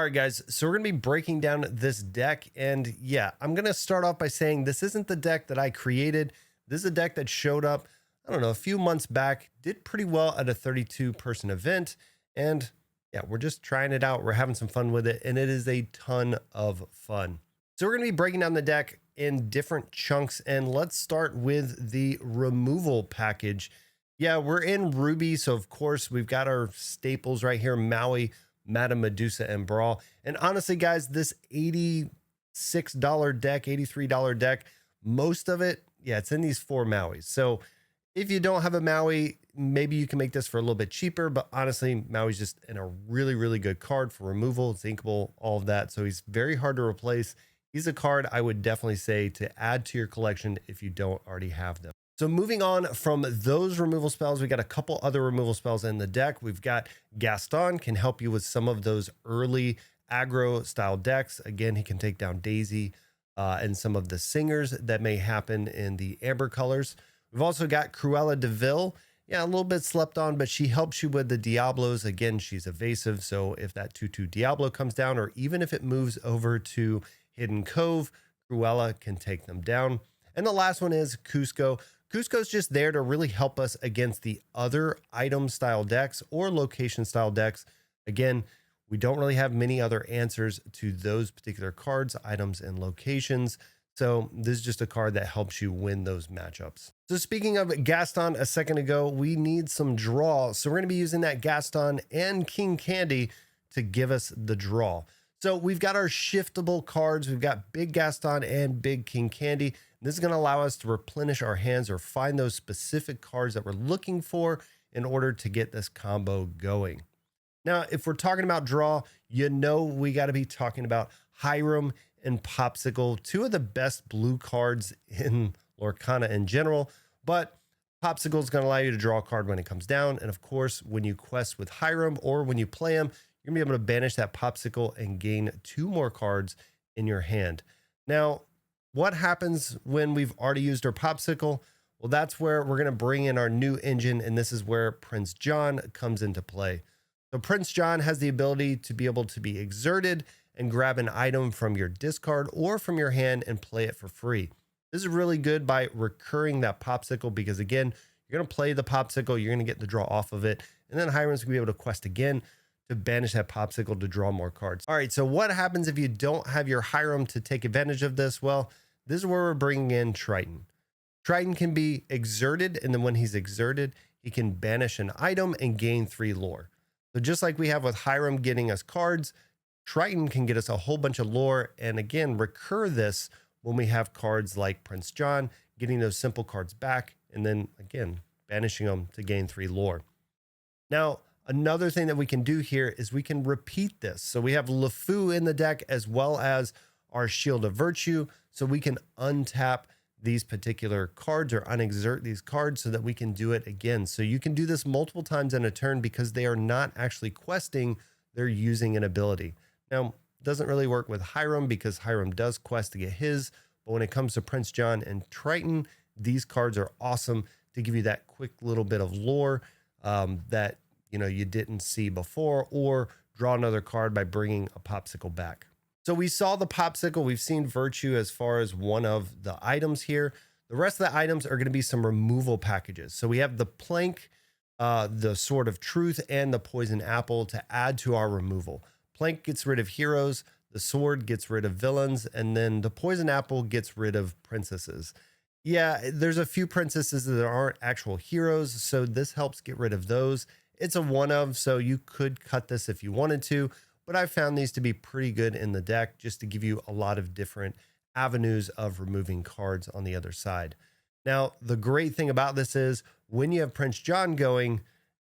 All right, guys, so we're going to be breaking down this deck. And yeah, I'm going to start off by saying this isn't the deck that I created. This is a deck that showed up, I don't know, a few months back, did pretty well at a 32-person event. And yeah, we're just trying it out. We're having some fun with it, and it is a ton of fun. So we're going to be breaking down the deck in different chunks, and let's start with the removal package. Yeah, we're in Ruby, so of course we've got our staples right here, Maui, Madame Medusa, and Brawl. And honestly, guys, this $86 deck, $83 deck, most of it, yeah, it's in these 4 Mauis. So if you don't have a Maui, maybe you can make this for a little bit cheaper, but honestly, Maui's just in a really, really good card for removal. It's inkable, all of that. So he's very hard to replace. He's a card I would definitely say to add to your collection if you don't already have them. So moving on from those removal spells, we got a couple other removal spells in the deck. We've got Gaston, can help you with some of those early aggro style decks. Again, he can take down Daisy and some of the singers that may happen in the amber colors. We've also got Cruella de Vil. Yeah, a little bit slept on, but she helps you with the Diablos. Again, she's evasive. So if that 2/2 Diablo comes down, or even if it moves over to Hidden Cove, Cruella can take them down. And the last one is Cusco. Cusco's just there to really help us against the other item style decks or location style decks. Again, we don't really have many other answers to those particular cards, items, and locations. So this is just a card that helps you win those matchups. So speaking of Gaston a second ago, we need some draw. So we're going to be using that Gaston and King Candy to give us the draw. So we've got our shiftable cards. We've got Big Gaston and Big King Candy. This is going to allow us to replenish our hands or find those specific cards that we're looking for in order to get this combo going. Now, if we're talking about draw, you know we got to be talking about Hiram and Popsicle, 2 of the best blue cards in Lorcana in general. But Popsicle is going to allow you to draw a card when it comes down. And of course, when you quest with Hiram or when you play him, you're going to be able to banish that Popsicle and gain 2 more cards in your hand. Now, what happens when we've already used our Popsicle? Well, that's where we're going to bring in our new engine, and this is where Prince John comes into play. So Prince John has the ability to be able to be exerted and grab an item from your discard or from your hand and play it for free. This is really good by recurring that Popsicle because, again, you're going to play the Popsicle, you're going to get the draw off of it, and then Hiram's going to be able to quest again to banish that Popsicle to draw more cards. All right, so what happens if you don't have your Hiram to take advantage of this? Well, this is where we're bringing in Triton. Triton can be exerted, and then when he's exerted, he can banish an item and gain 3 lore. So just like we have with Hiram getting us cards, Triton can get us a whole bunch of lore, and again, recur this when we have cards like Prince John, getting those simple cards back, and then again, banishing them to gain 3 lore. Now, another thing that we can do here is we can repeat this. So we have LeFou in the deck as well as our Shield of Virtue. So we can untap these particular cards or unexert these cards so that we can do it again. So you can do this multiple times in a turn because they are not actually questing, they're using an ability. Now, it doesn't really work with Hiram because Hiram does quest to get his, but when it comes to Prince John and Triton, these cards are awesome to give you that quick little bit of lore that you didn't see before, or draw another card by bringing a Popsicle back. So we saw the Popsicle, we've seen Virtue as far as one of the items here. The rest of the items are going to be some removal packages. So we have the Plank, the Sword of Truth, and the Poison Apple to add to our removal. Plank gets rid of heroes, the Sword gets rid of villains, and then the Poison Apple gets rid of princesses. Yeah, there's a few princesses that aren't actual heroes, so this helps get rid of those. It's a one of, so you could cut this if you wanted to, but I found these to be pretty good in the deck just to give you a lot of different avenues of removing cards on the other side. Now, the great thing about this is when you have Prince John going,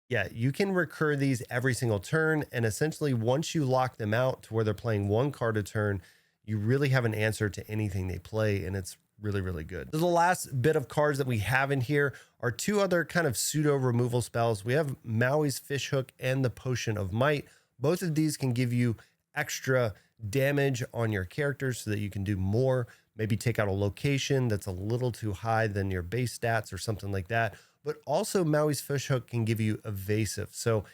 yeah, you can recur these every single turn. And essentially, once you lock them out to where they're playing 1 card a turn, you really have an answer to anything they play. And it's really, really good. So the last bit of cards that we have in here are 2 other kind of pseudo removal spells. We have Maui's Fishhook and the Potion of Might. Both of these can give you extra damage on your characters so that you can do more, maybe take out a location that's a little too high than your base stats or something like that. But also Maui's Fishhook can give you evasive. So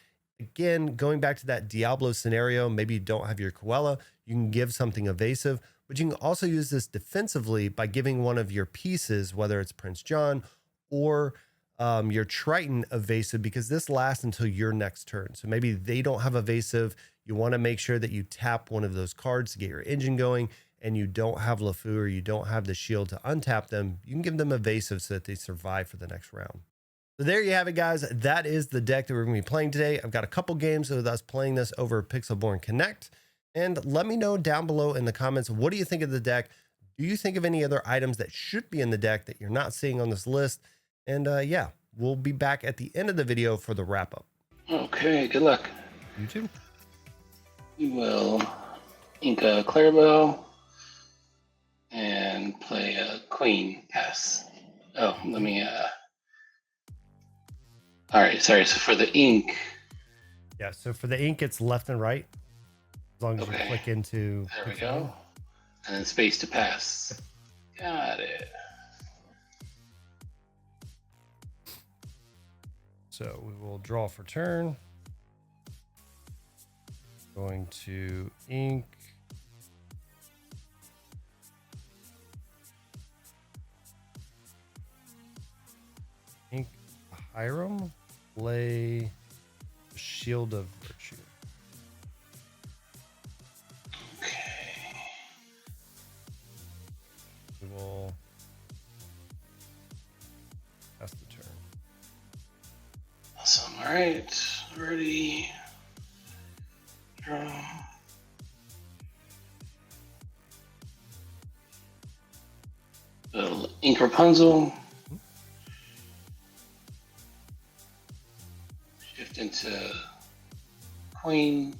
Again, going back to that Diablo scenario, maybe you don't have your Koala, you can give something evasive, but you can also use this defensively by giving one of your pieces, whether it's Prince John or your Triton, evasive, because this lasts until your next turn. So maybe they don't have evasive. You want to make sure that you tap one of those cards to get your engine going, and you don't have LeFou or you don't have the shield to untap them. You can give them evasive so that they survive for the next round. So there you have it, guys. That is the deck that we're going to be playing today. I've got a couple games with us playing this over Pixelborn Connect. And let me know down below in the comments, what do you think of the deck? Do you think of any other items that should be in the deck that you're not seeing on this list? And yeah, we'll be back at the end of the video for the wrap up. Okay, good luck. You too. We will ink a Clarabelle and play a Queen pass. Oh, let me all right, sorry. So for the ink. Yeah, so for the ink, it's left and right. As long as you click into. There we go. And then space to pass. Got it. So we will draw for turn. Going to ink. Ink Hiram. Play Shield of Virtue. Okay. We will pass the turn. Awesome. All right. Ready. Draw. Little ink Rapunzel. Shift into Queen.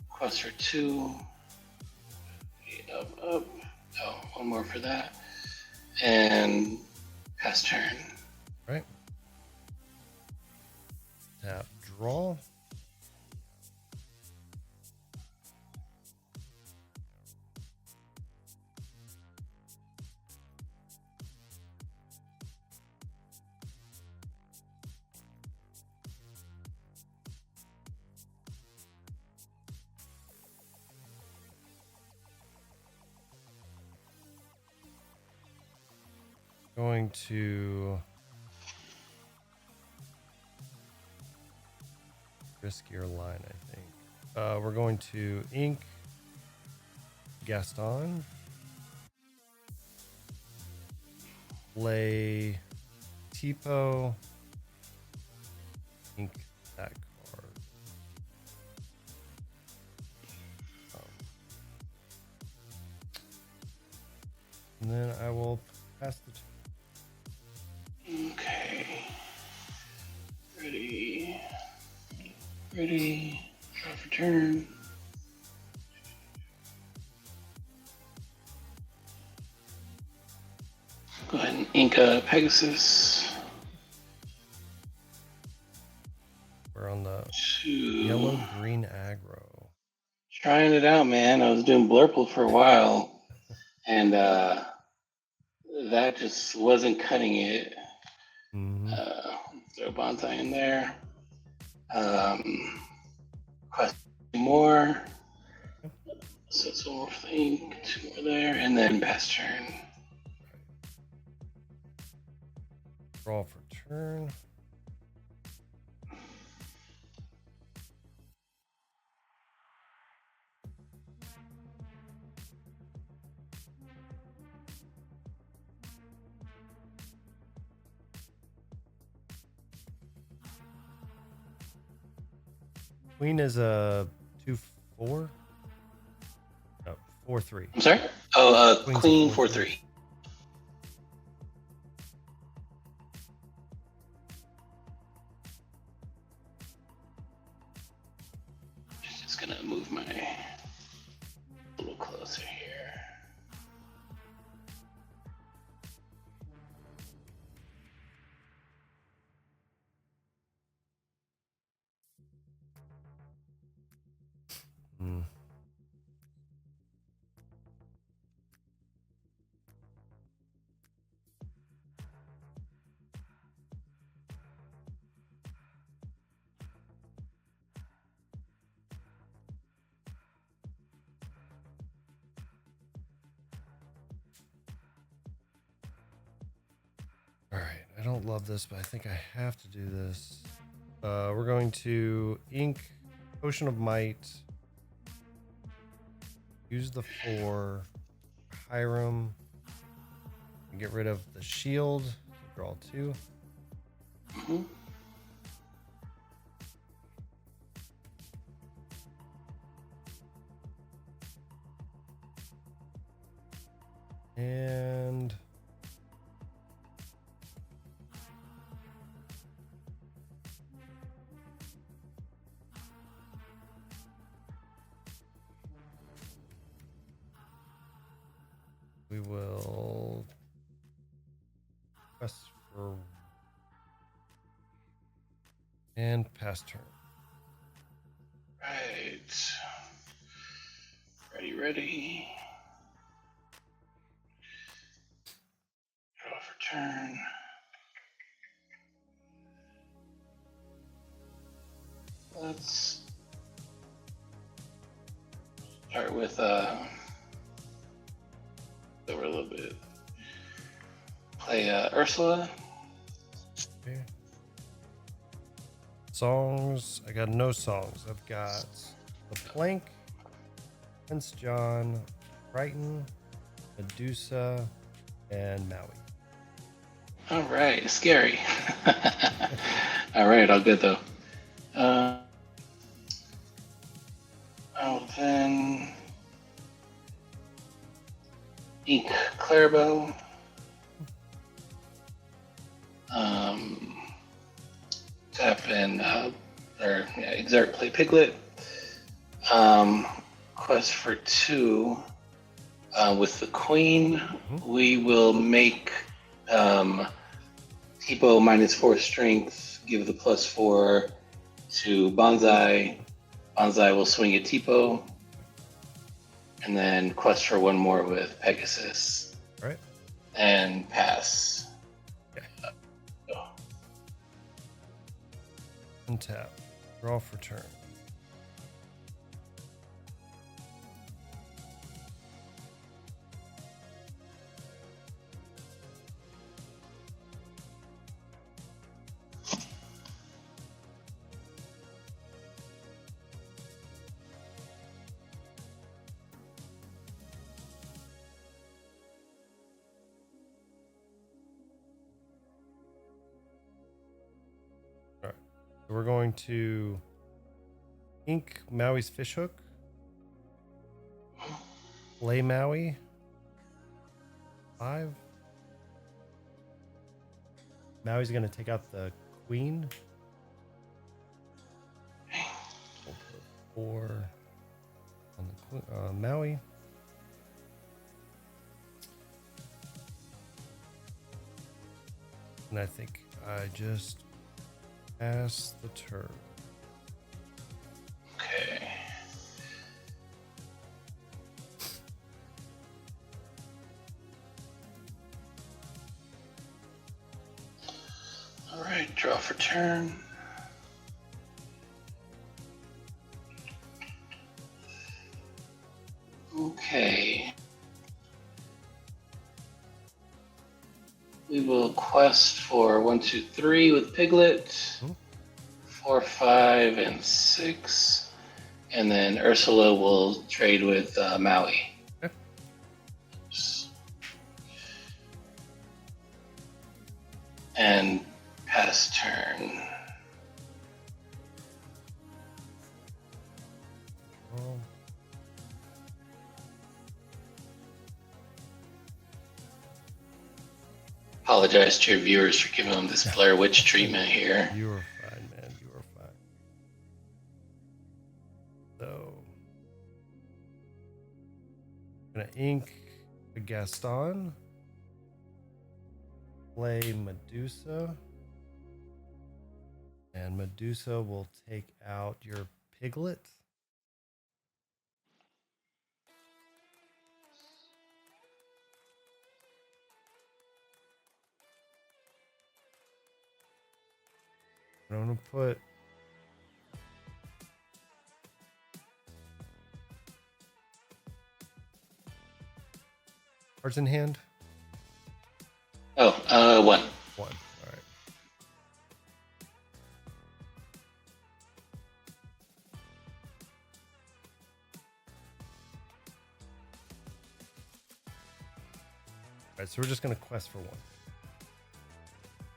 Quest for 2. Up. Oh, one more for that. And pass turn. Right. Tap, draw. Going to riskier line, I think. We're going to ink Gaston. Play Tipo. Ink that card. And then I will pass the turn. Okay. Ready. Ready. Draw for turn. Go ahead and ink a Pegasus. We're on the yellow-green aggro. Trying it out, man. I was doing Blurple for a while, and that just wasn't cutting it. Throw Bonsai in there. Quest more. So it's one more for the ink, 2 more there, and then pass turn. Draw for turn. Queen is a 2/4. No, 4/3. I'm sorry? Oh, Queen 4/3. Just gonna move my a little closer here. All right, I don't love this, but I think I have to do this. We're going to ink Potion of Might. Use the 4. Hiram. Get rid of the shield. Draw 2. Mm-hmm. And we will quest for and pass turn. Right. Ready. Draw for turn. Let's start with over a little bit. Play Ursula. Okay. Songs. I got no songs. I've got The Plank, Prince John, Triton, Medusa, and Maui. All right, scary. All right, all good though. I'll then ink Clarabelle. Tap and exert play Piglet. Quest for 2. With the Queen, we will make Tipo -4 strength, give the +4 to Bonsai. Bonsai will swing at Tipo. And then quest for 1 more with Pegasus. All right. And pass. Okay. Untap. Draw for turn. So we're going to ink Maui's Fishhook, play Maui, 5. Maui's going to take out the Queen. 4 on the Maui. And I think I just pass the turn. Okay. All right, draw for turn. Okay. We will quest for 1, 2, 3 with Piglet. 4, 5, and 6. And then Ursula will trade with Maui. Okay. And pass turn. Oh. Apologize to your viewers for giving them this Blair Witch treatment here. You are fine, man. You are fine. So, I'm gonna ink a Gaston, play Medusa, and Medusa will take out your Piglet. I'm gonna put cards in hand. Oh, 1. 1. right, so we're just gonna quest for 1.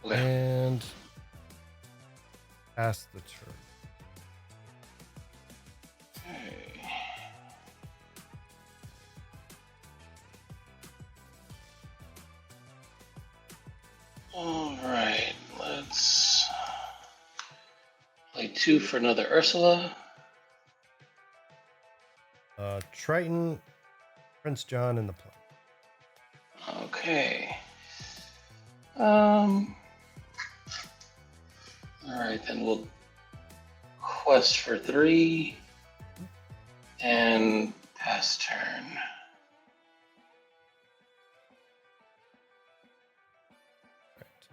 Okay. And pass the turn. Okay. All right, let's play 2 for another Ursula. Triton, Prince John, and the plane. Okay. All right, then we'll quest for 3 and pass turn.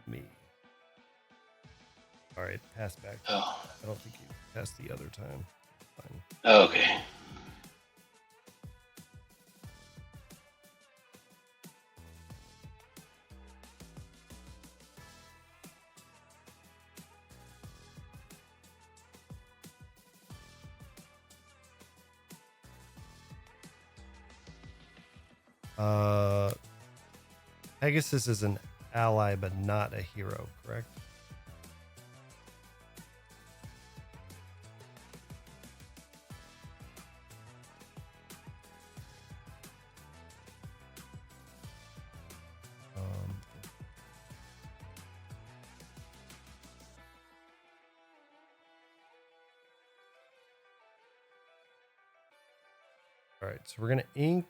Me. All right, pass back. Oh. I don't think you passed the other time. Fine. Okay. Pegasus is an ally, but not a hero, correct? All right, so we're gonna ink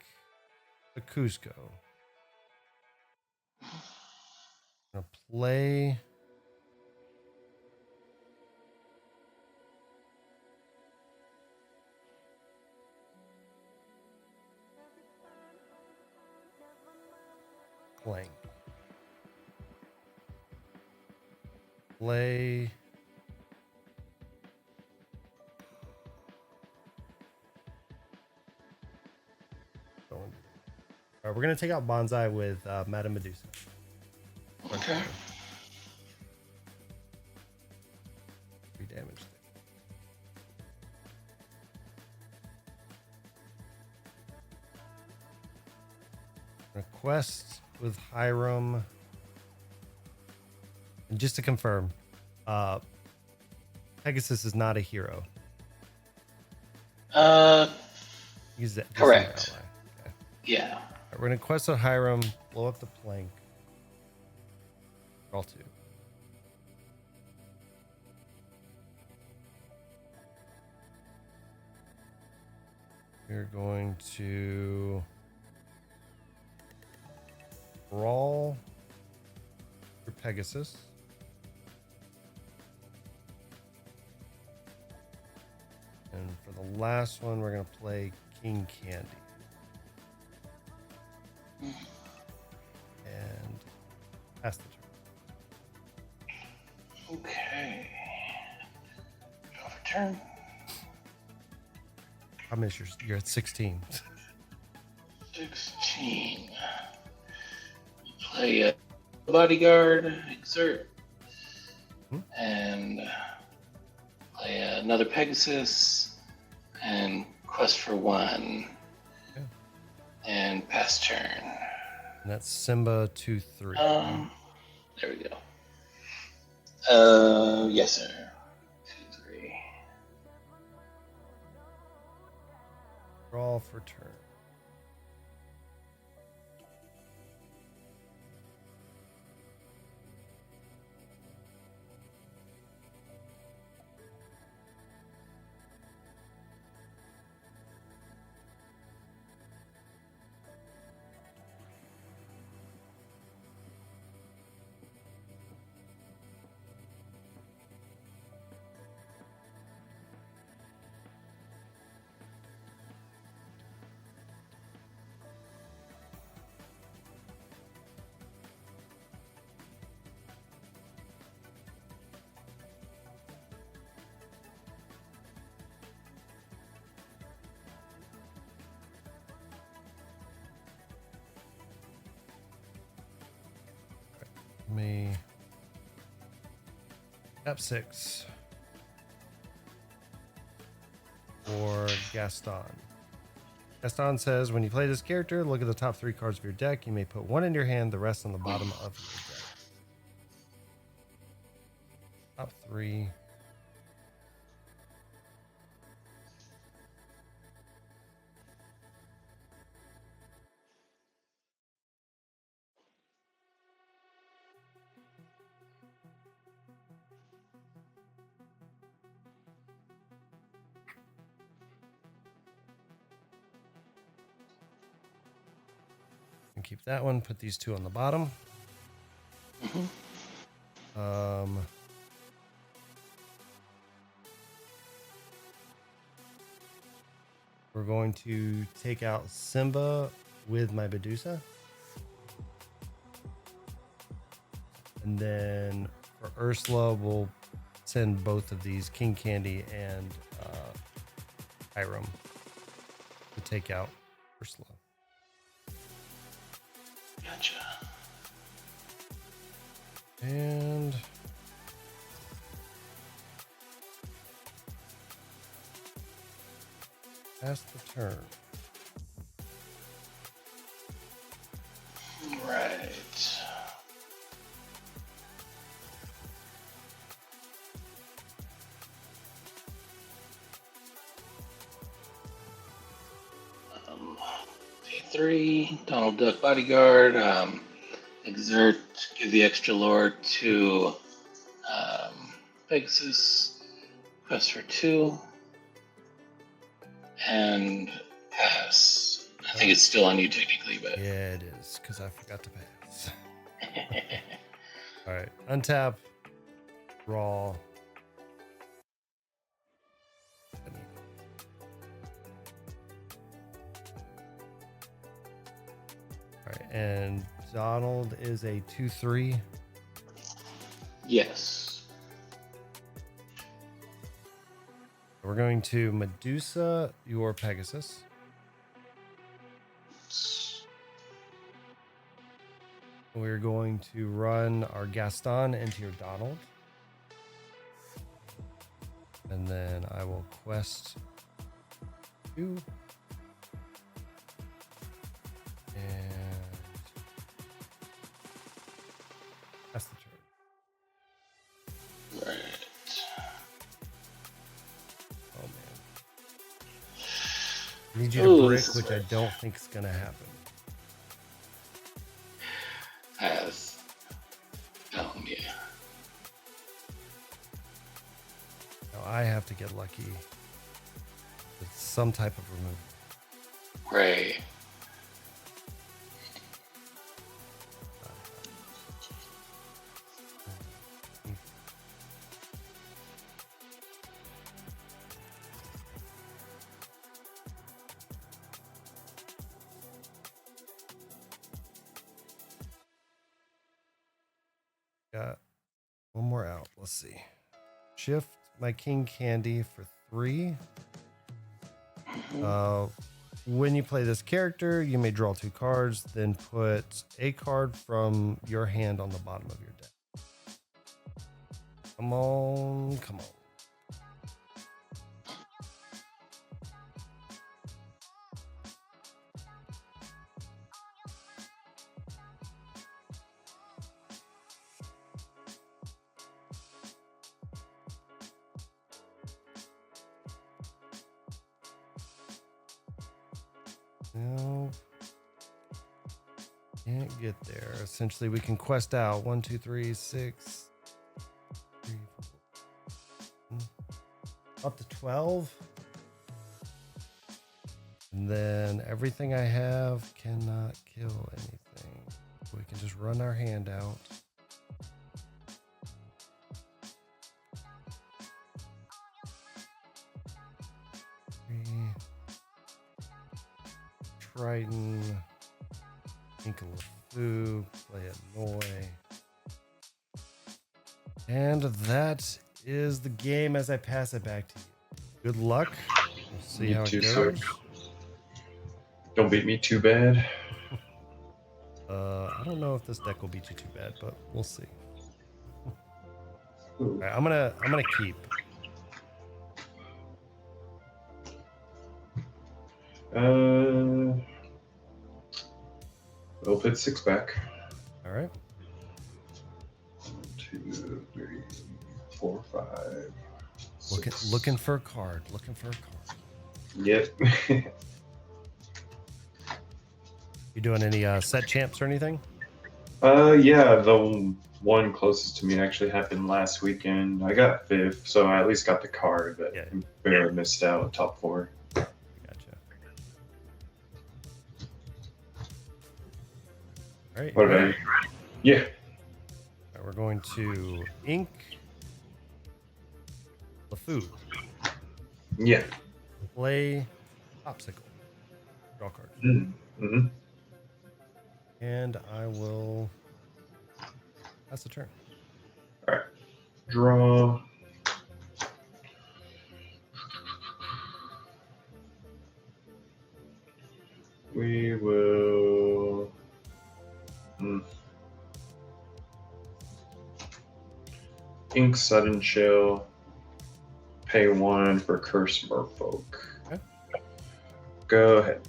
the Cusco. Gonna play. Blank. Play. All right, we're gonna take out Bonsai with Madame Medusa. Okay. 3 damage. Quest with Hiram. And just to confirm, Pegasus is not a hero. He's just an Correct. ally. Okay. Yeah. All right, we're gonna quest with Hiram, blow up the plank. Draw 2. We're going to brawl for Pegasus. And for the last one, we're going to play King Candy. And pass the turn. Okay. Draw for turn. I miss you're at 16. 16. Play a bodyguard, exert, and play another Pegasus, and quest for 1, and pass turn. And that's Simba 2-3. There we go. Yes, sir. 2-3. Draw for turn. Me. F6 for Gaston. Gaston says, when you play this character, look at the top 3 cards of your deck. You may put one in your hand, the rest on the bottom of your deck. Top 3. And keep that one. Put these 2 on the bottom. We're going to take out Simba with my Medusa. And then for Ursula, we'll send both of these, King Candy and Hiram, to take out Ursula. Gotcha. And pass the turn. Right. P3, Donald Duck Bodyguard, exert, give the extra lore to Pegasus, quest for 2, and pass. I think it's still on you technically, but. Yeah, it is, because I forgot to pass. All right, untap, draw. All right, and Donald is a 2/3. Yes. We're going to Medusa your Pegasus. We're going to run our Gaston into your Donald. And then I will quest 2. And pass the turn. Right. Oh man. I need you to brick, which I don't think is gonna happen. Pass. Yeah. Now I have to get lucky with some type of removal. Right. Got one more out. Let's see. Shift my King Candy for 3. When you play this character, you may draw 2 cards, then put a card from your hand on the bottom of your deck. Come on, come on. No, can't get there. Essentially, we can quest out 1, 2, 3, 6, 3, 4, up to 12. And then everything I have cannot kill anything. We can just run our hand out. Triton, Inkalafu, play Annoy. And that is the game as I pass it back to you. Good luck. We'll see how it goes. Don't beat me too bad. I don't know if this deck will beat you too bad, but we'll see. All right, I'm gonna keep. We'll put 6 back. All right. 2, 3, 4, 5. Looking for a card. Looking for a card. Yep. You doing any set champs or anything? Yeah, the one closest to me actually happened last weekend. I got 5th, so I at least got the card, but Yeah. barely missed out top 4. Gotcha. All right. What about you? Yeah. All right, we're going to ink the food. Yeah. Play popsicle. Draw card. Mm-hmm. And I will pass the turn. All right. Draw. We will. Ink Sudden Chill. Pay 1 for Curse Merfolk. Okay. Go ahead.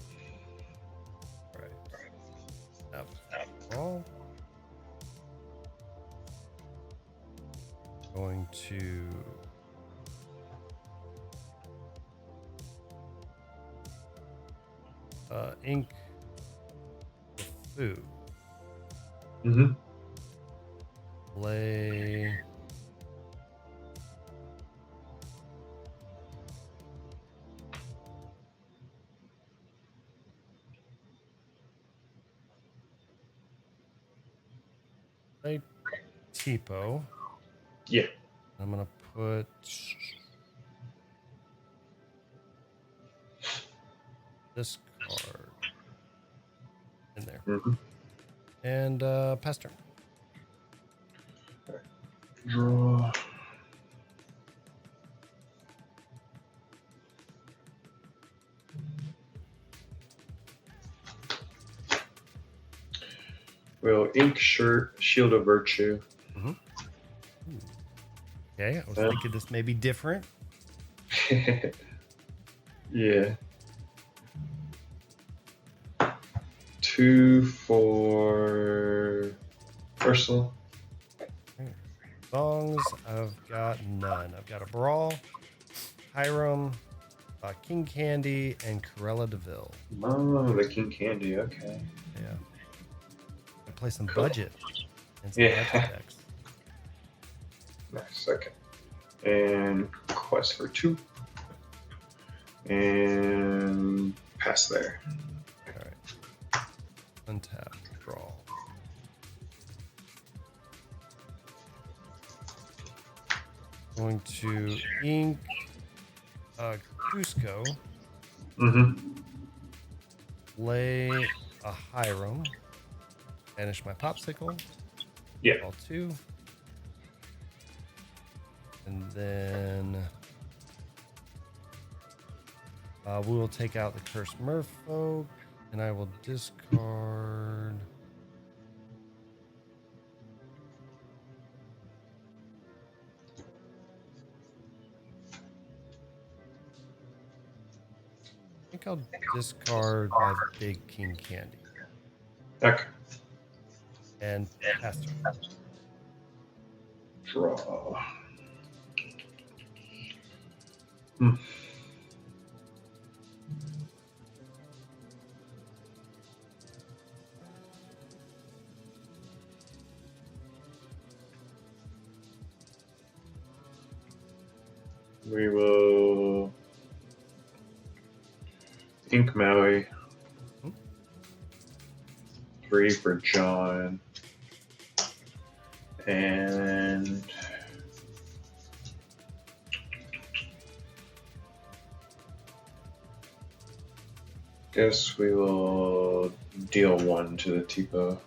All right. All. Going to ink the food. Mm-hmm. Play Tipo. Yeah. I'm gonna put this card in there. Mm-hmm. And pass turn. Draw. We'll ink Shield of Virtue. Mm-hmm. Okay, I was thinking this may be different. Yeah. 2 for Ursula. Songs, I've got none. I've got a Brawl, Hiram, King Candy, and Corella DeVille. Oh, the King Candy. Okay. Yeah. I play some Cool. budget and some Yeah. budget decks. Nice. Okay. And quest for 2. And pass there. All right. Untap, draw. Going to ink Cusco, Mm-hmm. play a Hiram, banish my Popsicle. Yeah. All 2. And then we will take out the Cursed Merfolk, and I will discard. I think I'll discard my big King Candy Okay. and pass turn. Draw. We will ink Maui. 3 for John. And guess we will deal 1 to the Tipo.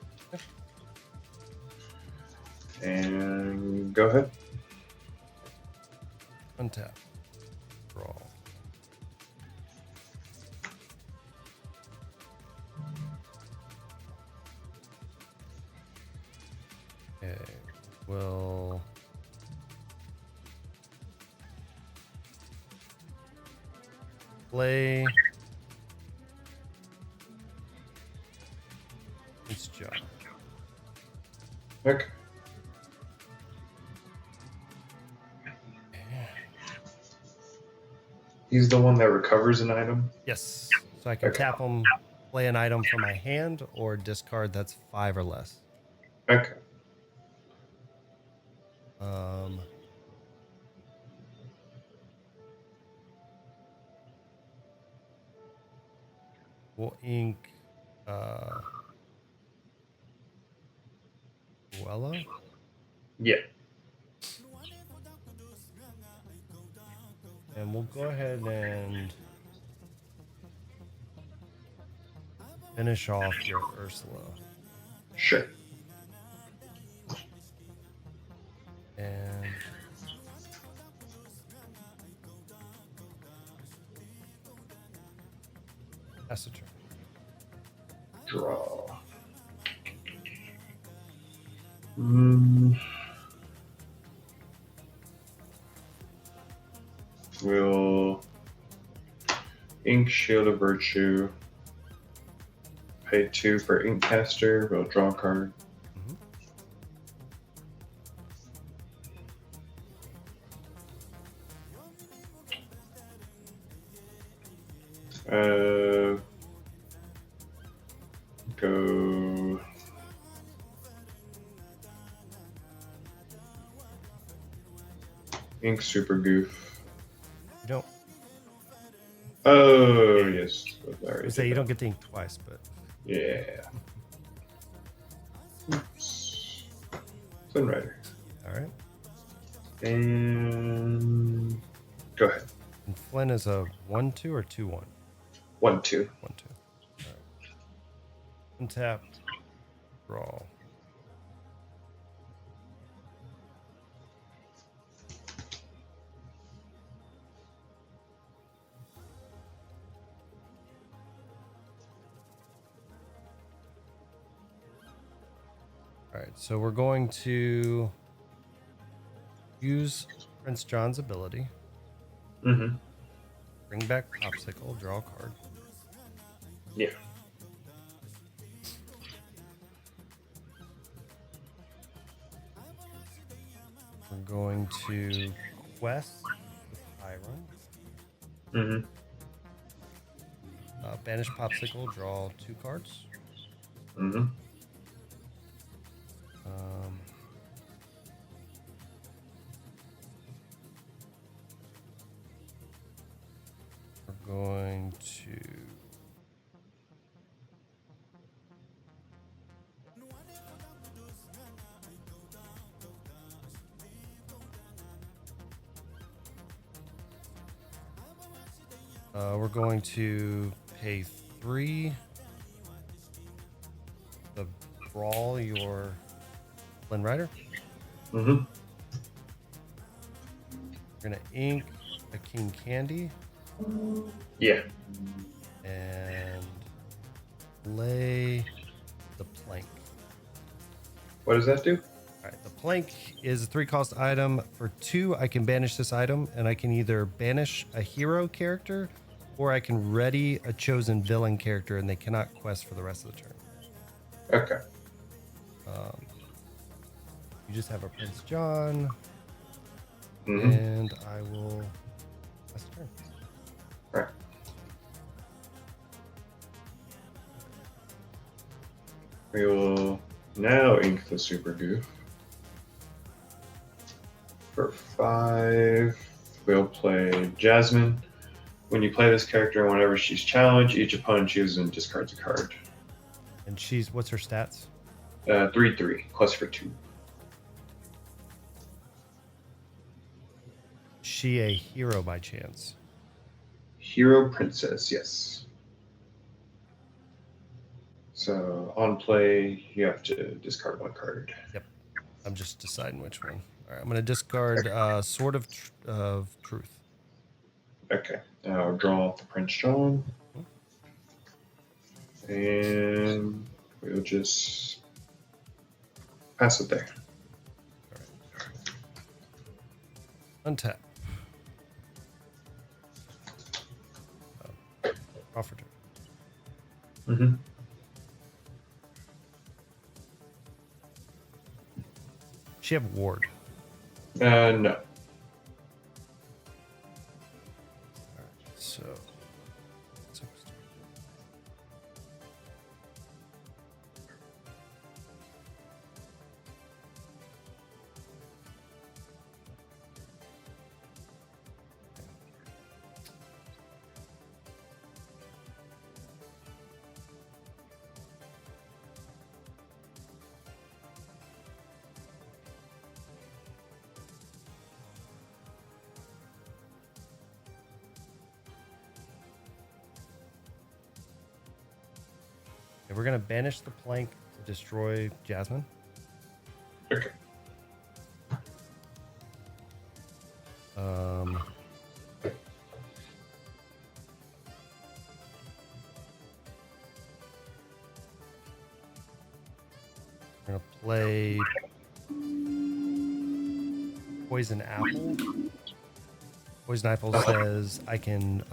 And go ahead. Untap. Draw. Okay. We'll play Okay. He's the one that recovers an item? Yes. So I can Okay. tap him, play an item from my hand, or discard that's 5 or less. Okay. We'll ink Luella. Yeah. And we'll go ahead and finish off your Ursula. Sure. And that's the turn. Draw. We'll ink Shield of Virtue. Pay 2 for Inkcaster. We'll draw a card. Go. Ink Super Goof. You don't. Oh, yes. I say you don't get to ink twice, but. Yeah. Oops. Sunrider. All right. And go ahead. And Flynn is a 1/2 or 2/1? 1/2. 1/2. All right. Untap. Draw. All right, so we're going to use Prince John's ability. Mm-hmm. Bring back Popsicle, draw a card. Yeah. We're going to quest with Iron. Mm-hmm. Banish Popsicle, draw 2 cards. Mm-hmm. We're going to pay 3 to brawl your Flynn Rider. Mm-hmm. We're gonna ink a King Candy Yeah. and lay the plank. What does that do? All right, the plank is a 3-cost item. For 2, I can banish this item, and I can either banish a hero character, or I can ready a chosen villain character, and they cannot quest for the rest of the turn. Okay. You just have a Prince John, Mm-hmm. and I will pass the turn. Right. We will now ink the Super Goof. For 5, we'll play Jasmine. When you play this character, whenever she's challenged, each opponent chooses and discards a card. And what's her stats? 3/3, quest for 2. Is she a hero by chance? Hero Princess, yes. So on play, you have to discard 1 card. Yep. I'm just deciding which one. All right, I'm going to discard Sword of Truth. Okay, now I'll draw the Prince John. And we'll just pass it there. All right. Untap. Offer turn. Mm-hmm. she have ward? No. So, we're gonna banish the plank to destroy Jasmine. Okay. We're gonna play Poison Apple. Poison Apple says I can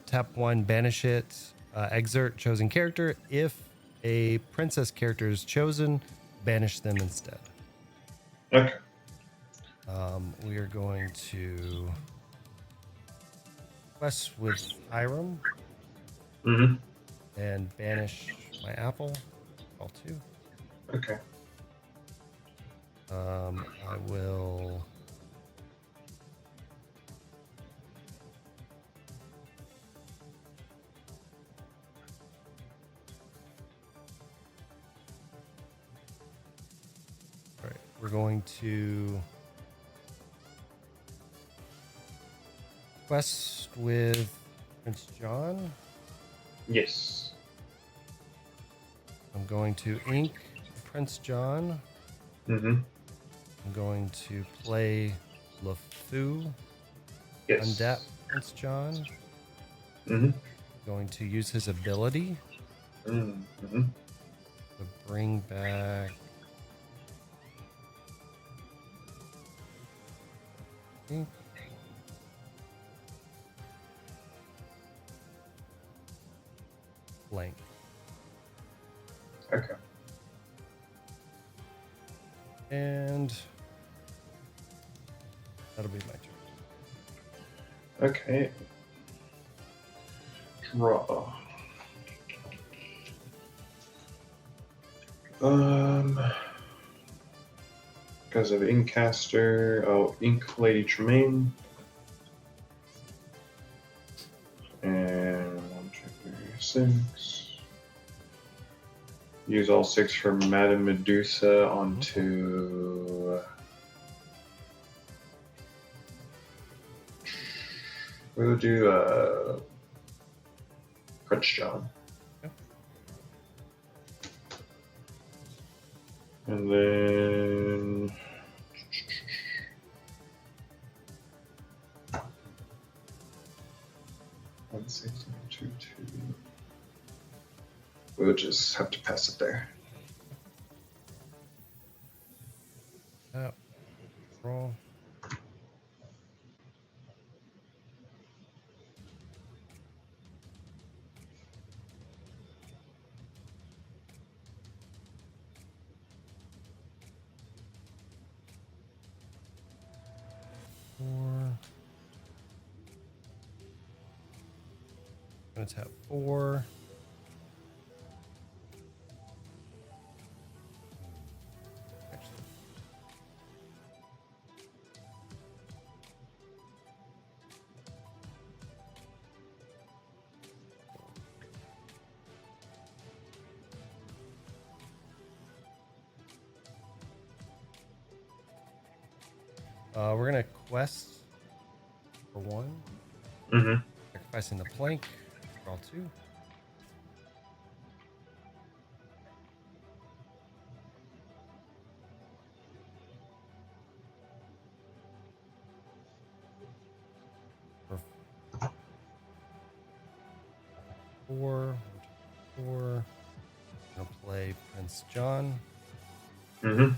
tap one, banish it, exert chosen character. If a princess character is chosen, banish them instead. Okay. We are going to quest with Hiram and banish my apple. All two. Okay. I will. All right, we're going to quest with Prince John. Yes. I'm going to ink Prince John. I'm going to play LeFou. Yes. Undap Prince John. Going to use his ability to bring back ink. Blank. Okay. And that'll be my turn. Okay. Draw. Because of Inkcaster, Ink Lady Tremaine. And 1, 2, 3, 6. Use all 6 for Madame Medusa onto. We'll do Prince John. Okay. And then. One 6, 2, 2. We'll just have to pass it there. Roll. Four. I'm gonna tap 4. We're gonna quest for 1. Sacrificing the plank. Draw 2. For 4. 4. Gonna play Prince John. For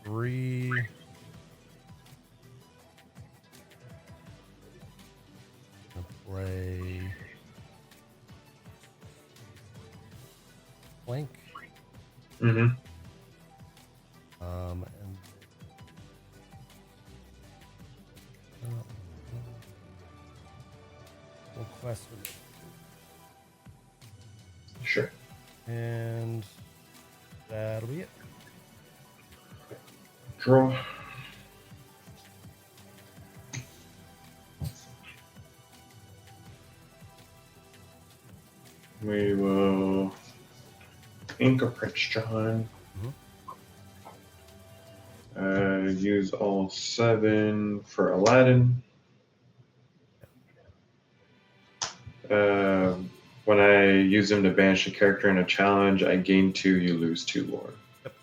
3. Gonna play Blank. We'll quest with Sure. and that'll be it. Draw. We will ink a Prince John. Use all 7 for Aladdin. When I use him to banish a character in a challenge, I gain 2, you lose 2 lore. Yep.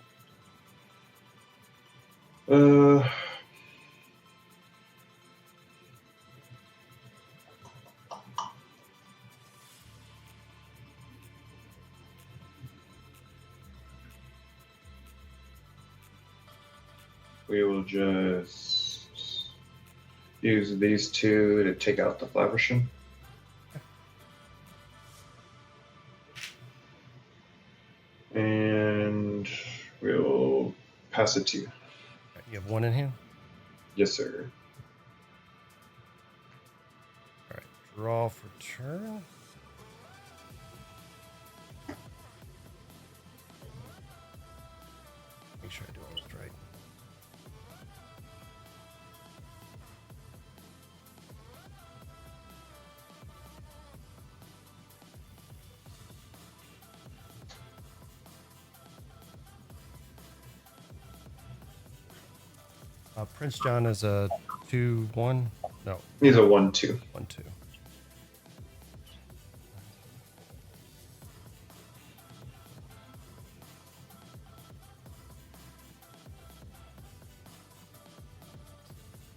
We will just use these 2 to take out the Flaversham. And we'll pass it to you. You have 1 in hand? Yes, sir. All right. Draw for turn. Make sure I do all this right. Prince John is a 2-1. No, He's a 1/2. 1-2.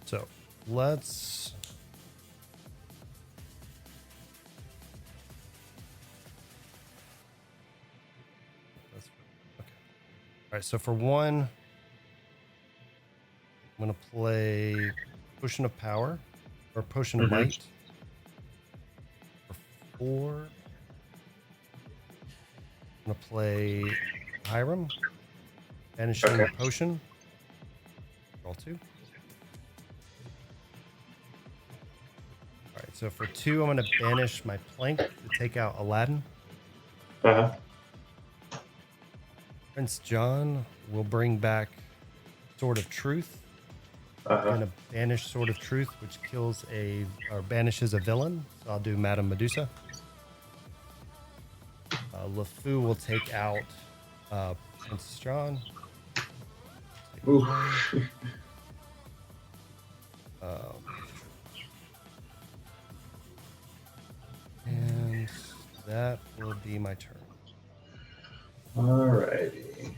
So let's okay. All right, so for 1, I'm gonna play Potion of Power or Potion of Might. For 4, I'm gonna play Hiram, banishing the potion. Roll 2. All right, so for 2, I'm gonna banish my plank to take out Aladdin. Prince John will bring back Sword of Truth. And a banish Sword of Truth, which kills or banishes a villain. So I'll do Madame Medusa. LeFou will take out Prince John. Ooh. And that will be my turn. Alrighty.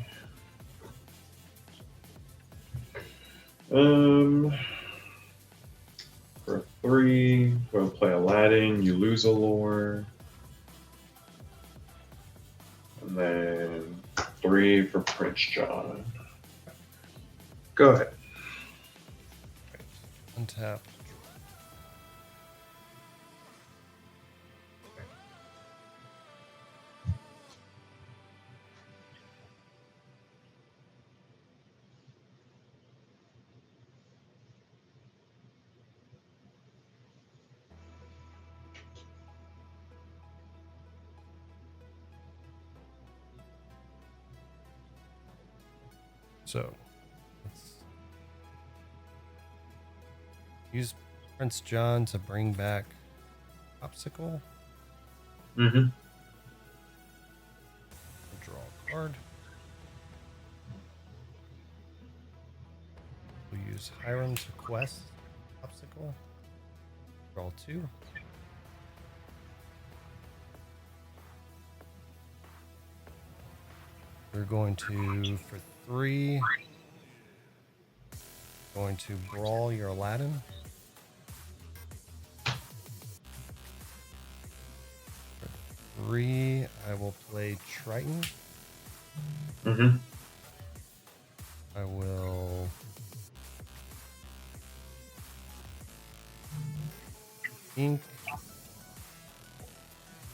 For 3, we'll play Aladdin. You lose a lore. And then 3 for Prince John. Go ahead. Right. Untap. So let's use Prince John to bring back Popsicle. Mm-hmm. Draw a card. We'll use Hiram to quest Popsicle. Draw 2. We're going to, for 3, going to brawl your Aladdin. For 3, I will play Triton. Mm-hmm. I will ink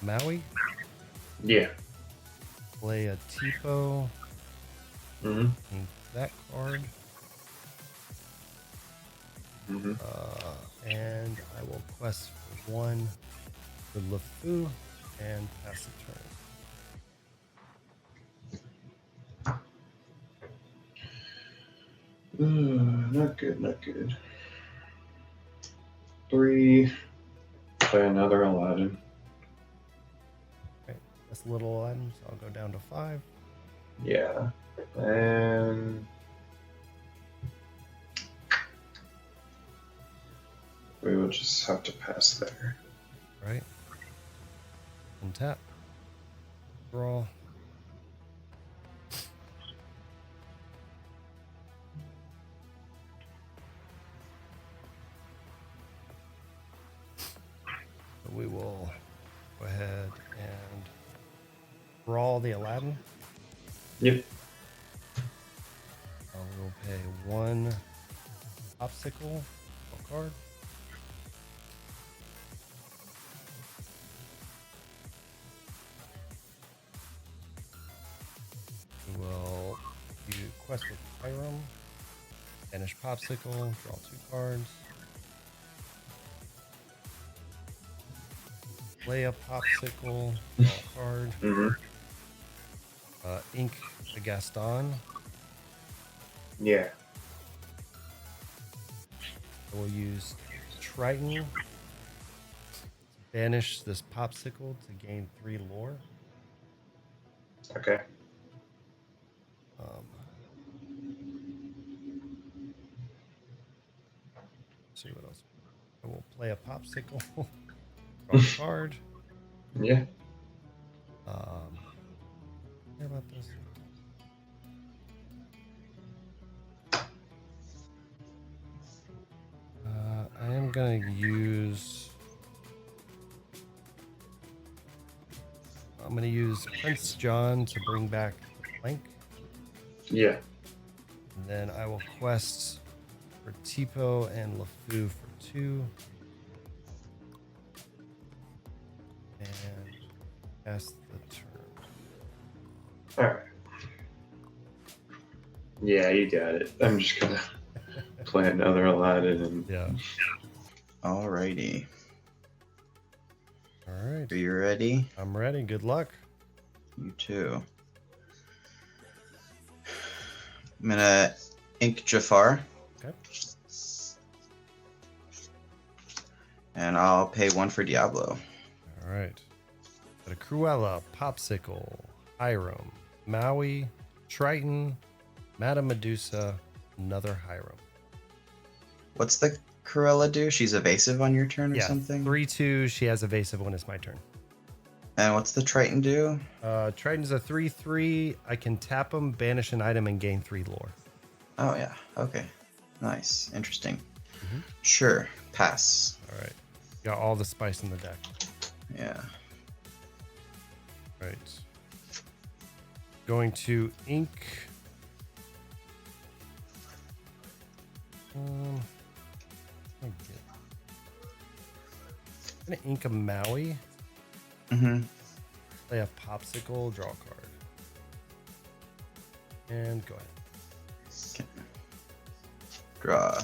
Maui. Yeah. Play a Tipo. Mm-hmm. Ink that card. Mm-hmm. And I will quest for 1 the LeFou and pass the turn. Not good, not good. 3. Play another Aladdin. Okay, that's little items. I'll go down to 5. Yeah. And we will just have to pass there. Right. Untap. Draw. So we will go ahead and draw the Aladdin. Yep. We will pay 1 popsicle card. We will do quest with Hiram. Banish popsicle. Draw 2 cards. Play a popsicle. Draw a card. Ink the Gaston. Yeah. We'll use Triton to banish this popsicle to gain 3 lore. Okay. See what else. I will play a popsicle. Draw a card. Yeah. Hear about this? I am gonna use. I'm gonna use Prince John to bring back the plank. Yeah. And then I will quest for Tipo and LeFou for 2. And pass the turn. Alright. Yeah, you got it. I'm just gonna play another Aladdin and Yeah. Alrighty. All right. Are you ready? I'm ready. Good luck. You too. I'm gonna ink Jafar. Okay. And I'll pay 1 for Diablo. All right. Got a Cruella, Popsicle, Hiram, Maui, Triton, Madame Medusa, another Hiram. What's the Cruella do? She's evasive on your turn or Yeah, something? 3/2. She has evasive when it's my turn. And what's the Triton do? Triton's a 3/3. I can tap him, banish an item, and gain 3 lore. Oh, yeah. Okay. Nice. Interesting. Mm-hmm. Sure. Pass. All right. Got all the spice in the deck. Yeah. Right. Going to ink. I'm gonna ink a Maui. Mm-hmm. Play a popsicle. Draw a card. And go ahead. Okay. Draw.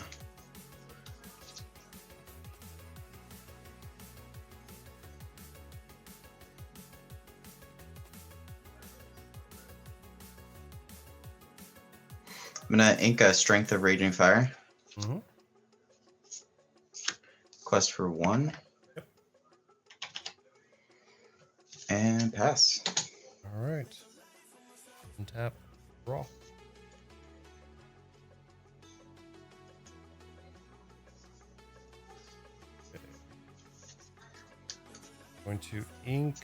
I'm gonna ink a Strength of Raging Fire. Mm-hmm. Quest for 1. Yep. And pass. All right. Untap. Draw. Okay. Going to ink.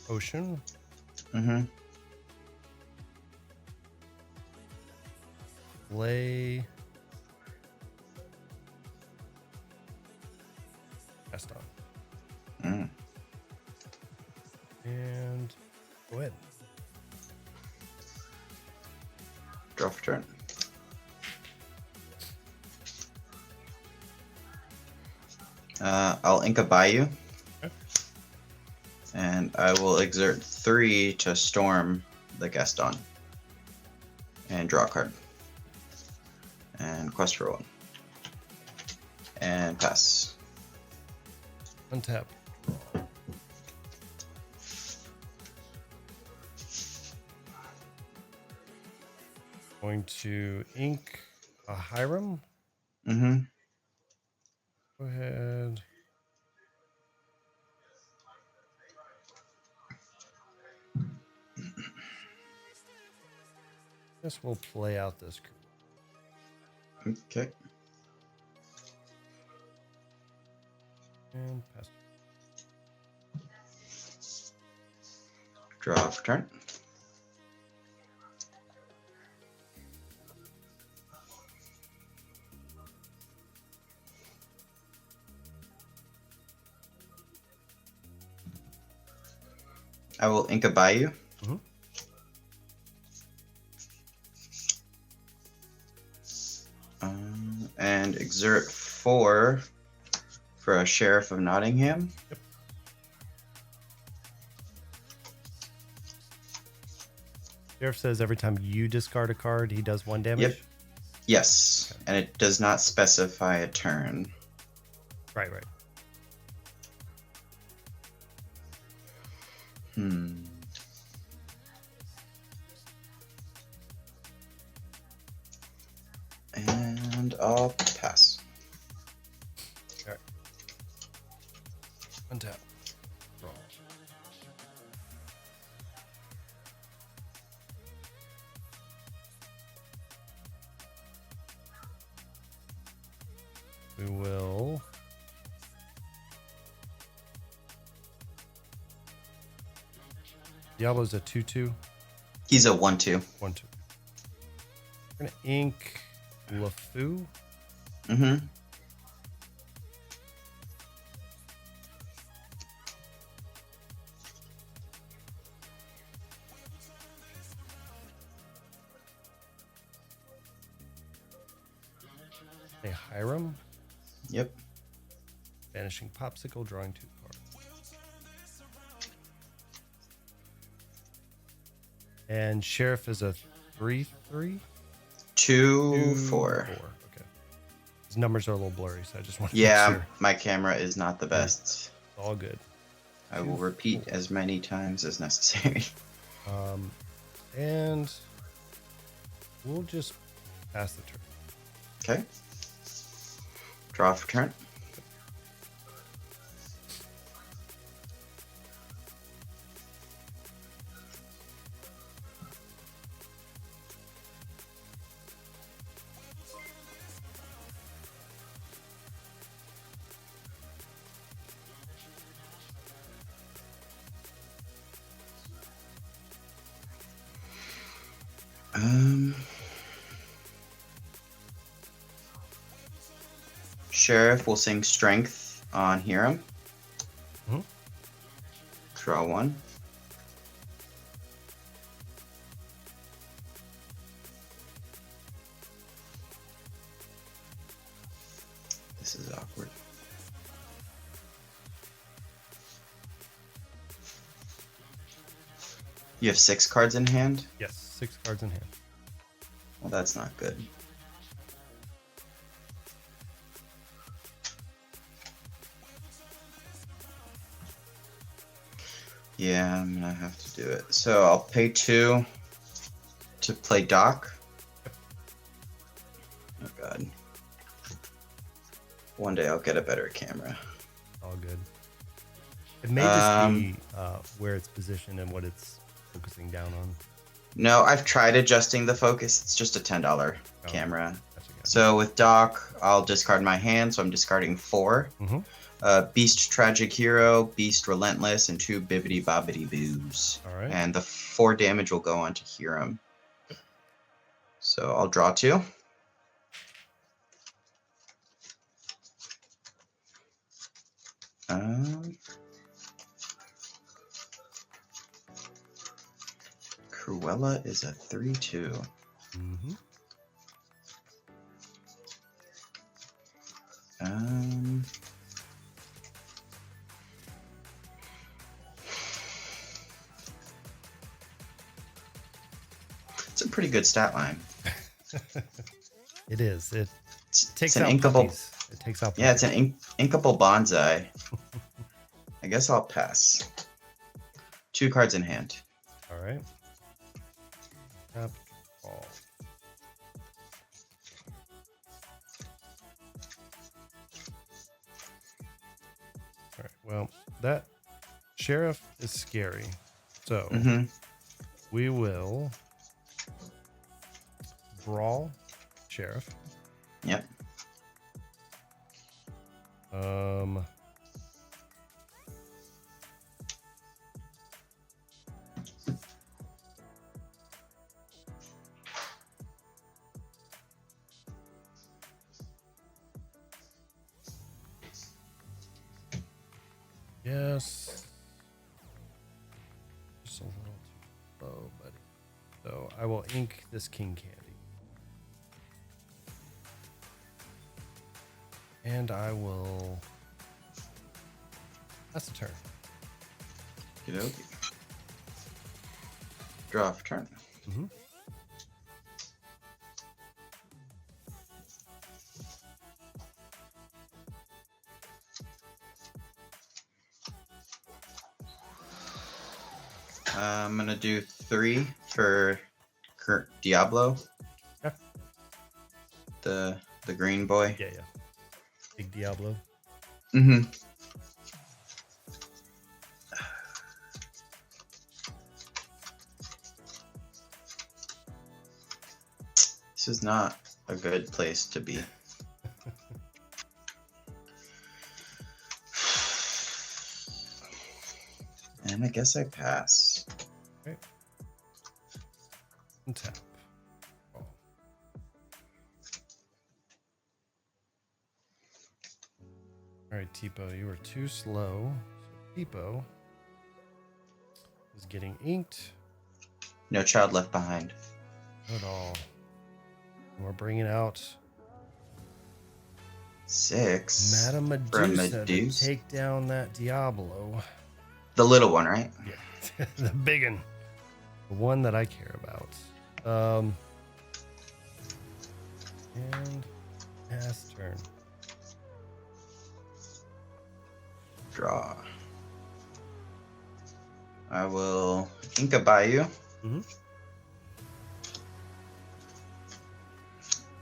Ocean. Mm-hmm. Play. Gaston. Mm. And go ahead. Draw for turn. I'll ink a Bayou. Okay. And I will exert 3 to storm the Gaston. And draw a card. And quest for 1. And pass. Untap. Going to ink a Hiram. Mm-hmm. Go ahead. Guess we'll play out this. Okay. And pass. Draw for turn. I will ink a Bayou. Mm-hmm. And exert 4 for a Sheriff of Nottingham. Yep. Sheriff says every time you discard a card, he does 1 damage. Yep. Yes, and it does not specify a turn. Right. And I'll pass. All right. Untap. Draw. We will. Diablo's a 2/2. He's a 1/2. 1/2. We're gonna ink LeFou. Mm-hmm. A Hiram. Yep. Vanishing Popsicle, drawing 2 cards. And Sheriff is a 3/3. 2/4. Okay. His numbers are a little blurry, so I just want to Yeah, make sure. my camera is not the best. All good. I will repeat as many times as necessary. And we'll just pass the turn. Okay. Draw for turn. Sheriff will sing Strength on Hiram. Mhm. Draw 1. This is awkward. You have 6 cards in hand? Yes, 6 cards in hand. Well, that's not good. Yeah, I'm gonna have to do it. So I'll pay 2 to play Doc. Oh god. One day I'll get a better camera. All good. It may just be where it's positioned and what it's focusing down on. No, I've tried adjusting the focus. It's just a $10 camera. Gotcha. So with Doc, I'll discard my hand, so I'm discarding 4. Beast Tragic Hero, Beast Relentless, and 2 Bibbidi Bobbidi Boos. All right. And the 4 damage will go on to Hiram. So I'll draw 2. Cruella is a 3/2. It's a pretty good stat line. It is. It takes an out inkable. puppies. It takes out. Yeah, it's an inkable bonsai. I guess I'll pass. 2 cards in hand. All right. Tap, draw. All right. Well, that sheriff is scary. So we will brawl sheriff. Yep. Yes. Just a little too low, buddy. So I will ink this king candy. And I will pass the turn. Okey-dokey. Draw for turn. Mm-hmm. I'm gonna do 3 for Diablo. Okay. The green boy. Yeah. Big Diablo. Mm-hmm. This is not a good place to be. And I guess I pass. Okay. And tap. Oh. All right, Tipo, you were too slow. So Tipo is getting inked. No child left behind. Not at all. And we're bringing out 6. Madame For a Medusa to Medusa? take down that Diablo. The little one, right? Yeah, the big one. The one that I care about. And pass turn. Draw. I will ink a Bayou. Mm-hmm.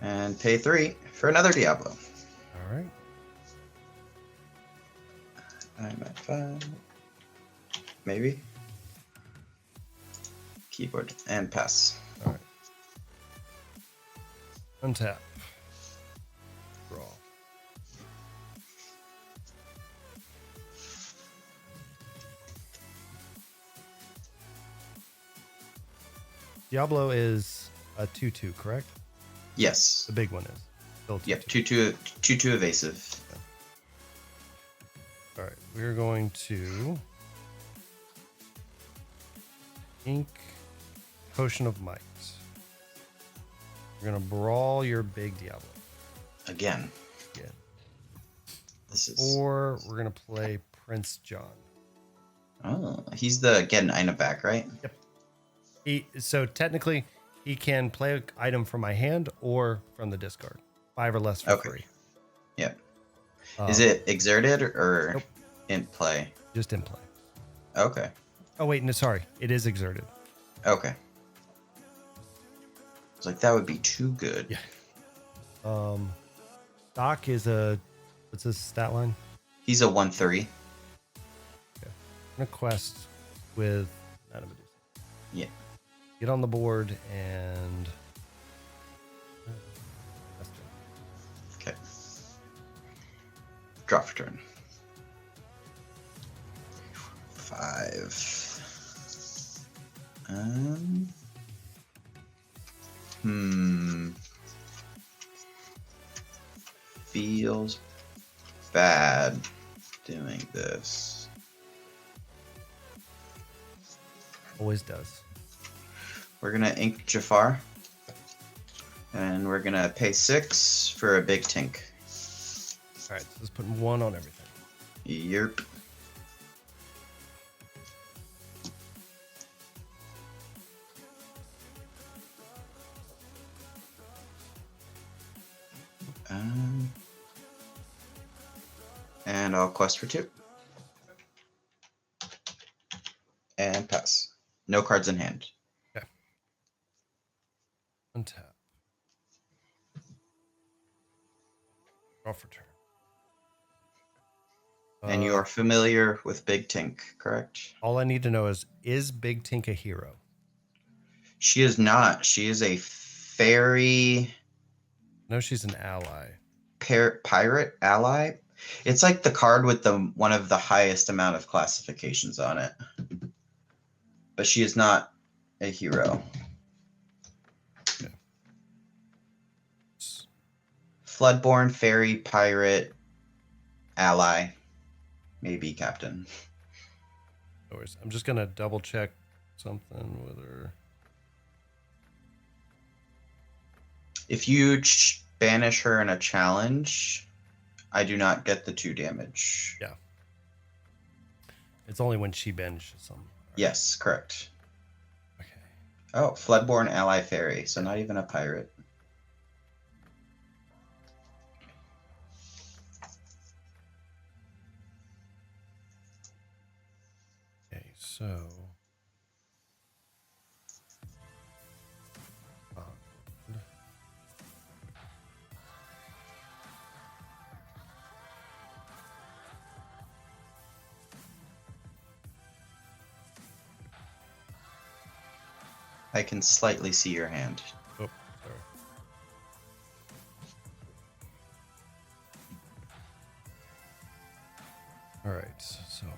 And pay 3 for another Diablo. All right. I'm at 5. Maybe. Keyboard and pass. All right. Untap. Draw. Diablo is a 2/2, correct? Yes. The big one is. Still 2/2. Yep. 2/2 evasive. All right. We're going to ink Potion of Might. We're going to brawl your big Diablo. Again. Again. This is. Or we're going to play Prince John. Oh, he's the get an item back, right? Yep. So technically, he can play an item from my hand or from the discard. 5 or less for free. Yep. Is it exerted or Nope. in play? Just in play. Okay. Oh, wait. No, sorry. It is exerted. Okay. It's like that would be too good. Yeah. Doc is what's his stat line? He's a 1/3. Okay. I'm going to quest with Madame Medusa. Yeah. Get on the board and. Okay. Draw for turn. 5. Feels bad doing this. Always does. We're gonna ink Jafar. And we're gonna pay 6 for a big tink. All right. So let's put 1 on everything. Yerp. And I'll quest for 2. And pass. No cards in hand. Okay. Untap. Draw for turn. And you are familiar with Big Tink, correct? All I need to know is Big Tink a hero? She is not. She is a fairy No, she's an ally. pirate ally. It's like the card with the one of the highest amount of classifications on it. But she is not a hero. Okay. Floodborn, fairy, pirate, ally, maybe captain. No worries. I'm just gonna double check something with her. If you banish her in a challenge, I do not get the 2 damage. Yeah. It's only when she banishes something. Right. Yes, correct. Okay. Oh, Floodborn ally fairy, so not even a pirate. Okay, so I can slightly see your hand. oh, sorry. All right, so all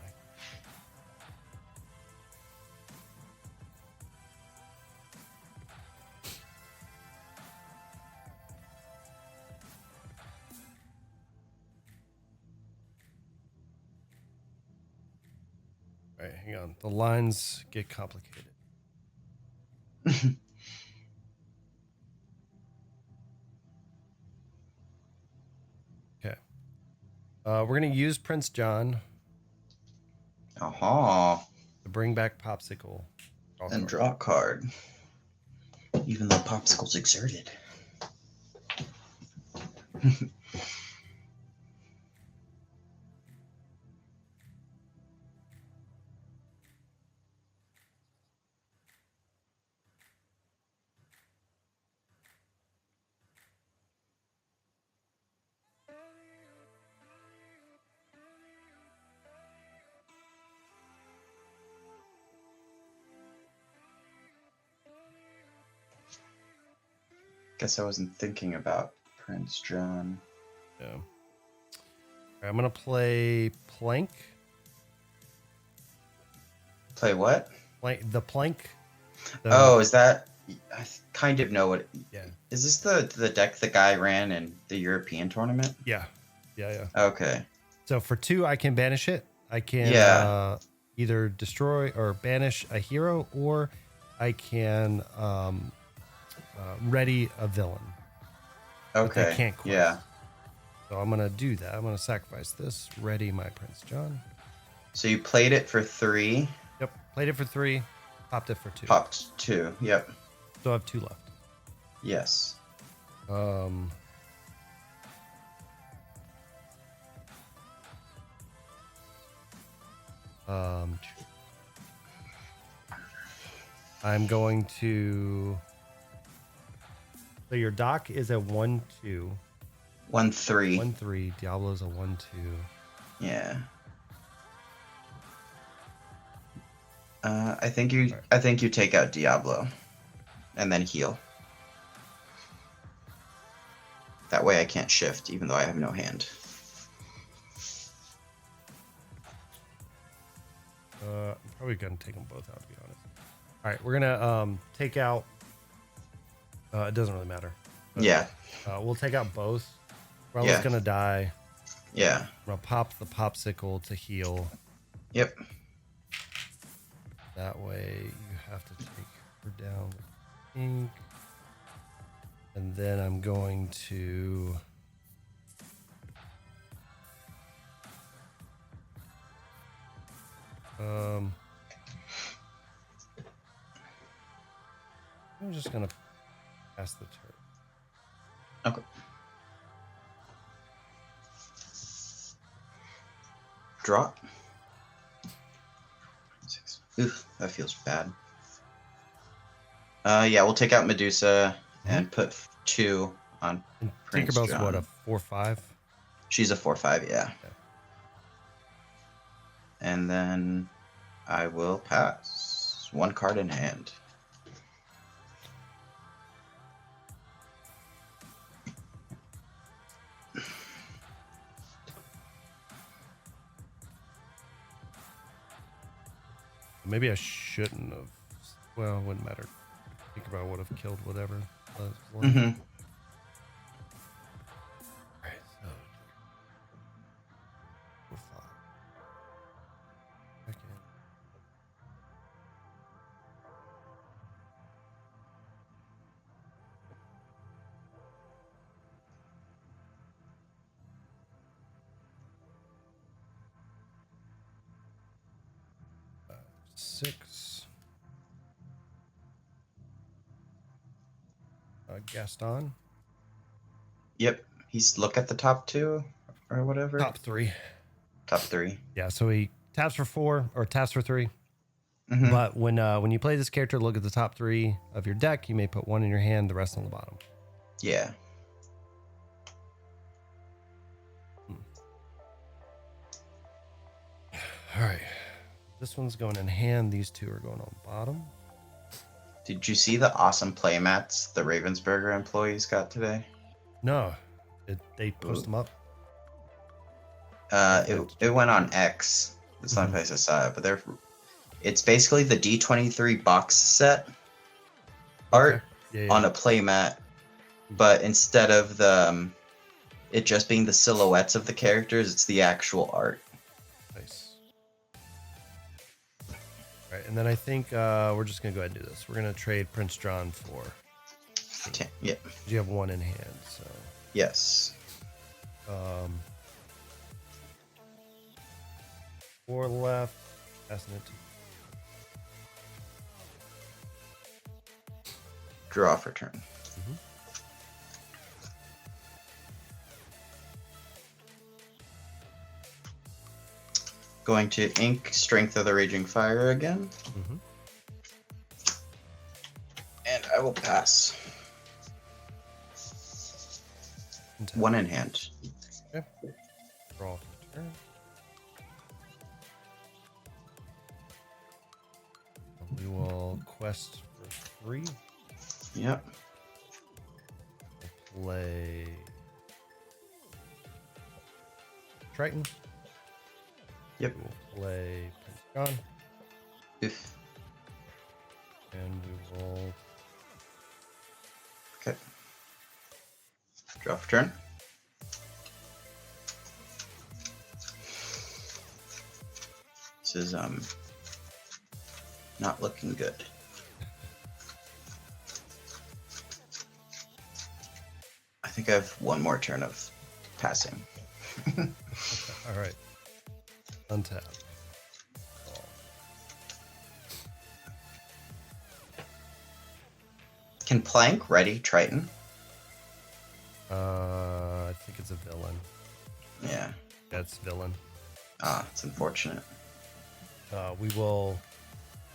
right, hang on. The lines get complicated. Okay. We're gonna use Prince John Aha. to bring back Popsicle. And draw a card. Even though Popsicle's exerted. Guess I wasn't thinking about Prince John. Yeah. All right, I'm gonna play Plank. Play what? The Plank. Oh, is that? I kind of know what. Yeah. Is this the deck the guy ran in the European tournament? Yeah. Yeah. Okay. So for 2, I can banish it. I can either destroy or banish a hero, or I can ready a villain. But they Okay. can't quest. Yeah. So I'm gonna do that. I'm gonna sacrifice this. Ready my Prince John. So you played it for 3. Yep. Played it for 3. Popped it for 2. Popped 2. Yep. Still have 2 left. Yes. I'm going to. So your dock is a 1-2. 1-3. 1-3. Diablo's a 1-2. Yeah. I think you take out Diablo, and then heal. That way I can't shift, even though I have no hand. I'm probably gonna take them both out, to be honest. All right, we're gonna take out. It doesn't really matter. But, Yeah. We'll take out both. Rella's Yeah. gonna die. Yeah. I'm gonna pop the popsicle to heal. Yep. That way you have to take her down with ink. And then I'm going to I'm just gonna pass the turn. Okay. Drop. 6. Oof, that feels bad. Yeah, we'll take out Medusa and put 2 on And Prince Tinkerbell's John. what, a 4/5? She's a 4/5, yeah. Okay. And then I will pass. 1 card in hand. Maybe I shouldn't have. Well, it wouldn't matter. Tinkerbell would have killed whatever. Mm-hmm. Alright, so 4/5. Second. Six. Gaston. Yep. He's look at the top 2 or whatever. Top 3. Top 3. Yeah, so he taps for 4 or taps for 3. Mm-hmm. But when you play this character, look at the top 3 of your deck. You may put 1 in your hand, the rest on the bottom. Yeah. All right. This one's going in hand. These 2 are going on bottom. Did you see the awesome playmats the Ravensburger employees got today? No. They post them up? It went on X. That's the only place I saw it, but it's basically the D23 box set art Okay. Yeah. on a playmat, but instead of it just being the silhouettes of the characters, it's the actual art. Nice. All right, and then I think we're just going to go ahead and do this. We're going to trade Prince John for... Yeah. You have 1 in hand, so... Yes. 4 left. Passing it to... Draw for turn. Mhm. Going to ink Strength of the Raging Fire again. Mhm. And I will pass. 1 in hand. Okay. Draw for turn. We will quest for 3. Yep. Play Triton. Yep. We'll play Prince John. Oof. And we will... Okay. Draw for turn. This is not looking good. I think I have 1 more turn of passing. All right. Untap. Can Plank ready Triton? I think it's a villain. Yeah. That's villain. Ah, it's unfortunate. We will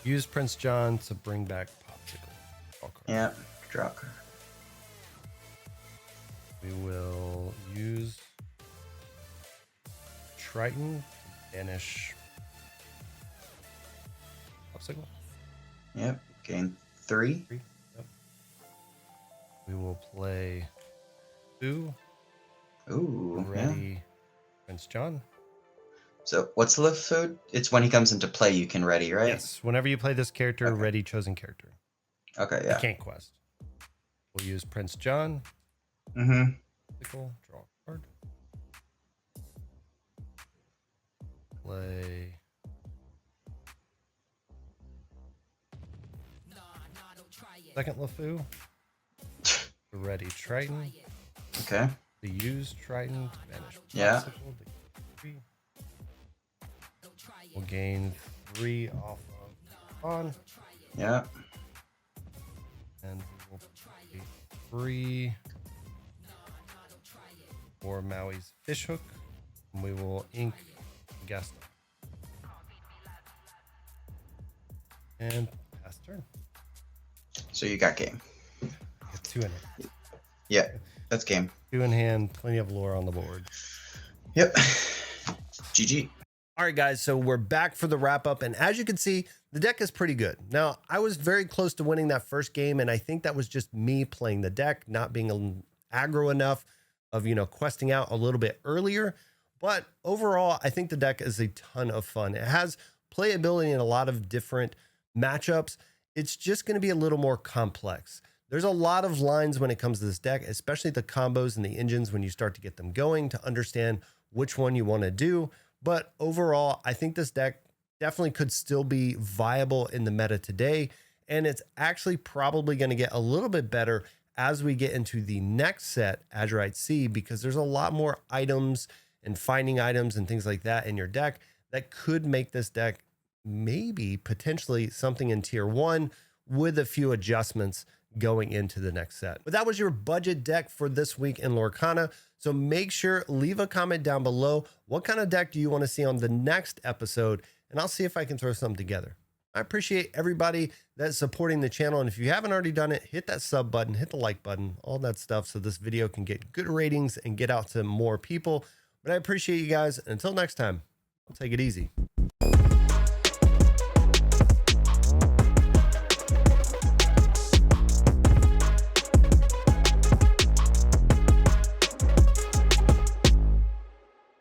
use Prince John to bring back Popsicle. Draw card. Yeah. Draw card. We will use Triton to banish Popsicle. Yep. Gain 3. 3. Yep. We will play 2. Ooh. Yeah. Ready Prince John. So what's the lift food? It's when he comes into play you can ready, right? Yes. Whenever you play this character, Okay. ready chosen character. Okay, You yeah. can't quest. We'll use Prince John. Mm-hmm. Draw a card. Play. Second LeFou. Ready Triton. Okay. To use Triton to banish Yeah. Popsicle, to gain 3. We'll gain 3 off of on. Yeah. And we will pay 3 for Maui's Fishhook. And we will ink guessed. And pass turn. So you got game. Got 2 in it. Yeah, that's game. 2 in hand, plenty of lore on the board. Yep. GG. All right, guys, so we're back for the wrap up. And as you can see, the deck is pretty good. Now, I was very close to winning that first game, and I think that was just me playing the deck, not being aggro enough of, questing out a little bit earlier. But overall, I think the deck is a ton of fun. It has playability in a lot of different matchups. It's just going to be a little more complex. There's a lot of lines when it comes to this deck, especially the combos and the engines when you start to get them going to understand which one you want to do. But overall, I think this deck definitely could still be viable in the meta today. And it's actually probably going to get a little bit better as we get into the next set, Azurite Sea, because there's a lot more items and finding items and things like that in your deck that could make this deck maybe potentially something in tier 1 with a few adjustments going into the next set. But that was your budget deck for this week in Lorcana. So make sure, leave a comment down below. What kind of deck do you want to see on the next episode? And I'll see if I can throw something together. I appreciate everybody that's supporting the channel. And if you haven't already done it, hit that sub button, hit the like button, all that stuff, so this video can get good ratings and get out to more people. But I appreciate you guys. Until next time, I'll take it easy.